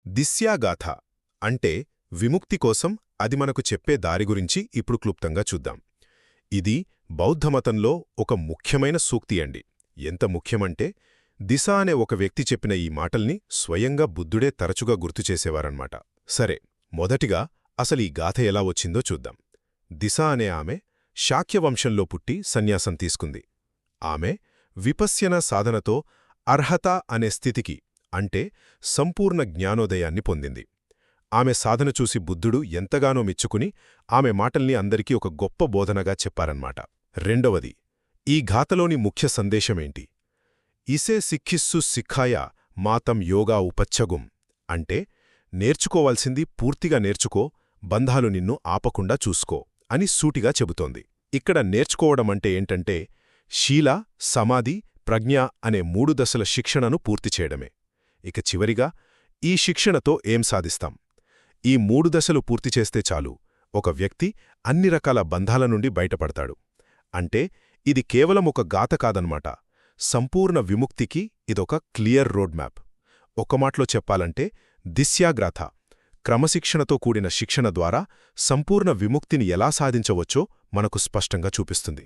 దిశ్యాగాథ అంటే విముక్తి కోసం అది మనకు చెప్పే దారి గురించి ఇప్పుడు క్లుప్తంగా చూద్దాం. ఇది బౌద్ధమతంలో ఒక ముఖ్యమైన సూక్తి అండి. ఎంత ముఖ్యమంటే దిశ అనే ఒక వ్యక్తి చెప్పిన ఈ మాటల్ని స్వయంగా బుద్ధుడే తరచుగా గుర్తుచేసేవారన్నమాట. సరే, మొదటిగా అసలీ గాథ ఎలా వచ్చిందో చూద్దాం. దిశ అనే ఆమె శాక్యవంశంలో పుట్టి సన్యాసం తీసుకుంది. ఆమె విపశ్యన సాధనతో అర్హత అనే స్థితికి అంటే సంపూర్ణ జ్ఞానోదయాన్ని పొందింది. ఆమె సాధన చూసి బుద్ధుడు ఎంతగానో మెచ్చుకుని ఆమె మాటల్ని అందరికీ ఒక గొప్ప బోధనగా చెప్పారన్నమాట. రెండవది, ఈ గాథలోని ముఖ్య సందేశమేంటి? ఇసే సిక్కిస్సు సిక్ఖాయ మాతం యోగా ఉపచ్చగుం అంటే నేర్చుకోవాల్సింది పూర్తిగా నేర్చుకో, బంధాలు నిన్ను ఆపకుండా చూసుకో అని సూటిగా చెబుతోంది. ఇక్కడ నేర్చుకోవడమంటే ఏంటంటే శీల, సమాధి, ప్రజ్ఞ అనే 3 దశల శిక్షణను పూర్తి చేయడమే. ఇక చివరిగా ఈ శిక్షణతో ఏం సాధిస్తాం? ఈ 3 దశలు పూర్తి చేస్తే చాలు, ఒక వ్యక్తి అన్ని రకాల బంధాల నుండి బయటపడతాడు. అంటే ఇది కేవలం ఒక గాథ కాదన్నమాట. సంపూర్ణ విముక్తికి ఇదొక క్లియర్ రోడ్ మ్యాప్. ఒక మాటలో చెప్పాలంటే దిశ్యాగాథ క్రమశిక్షణతో కూడిన శిక్షణ ద్వారా సంపూర్ణ విముక్తిని ఎలా సాధించవచ్చో మనకు స్పష్టంగా చూపిస్తుంది.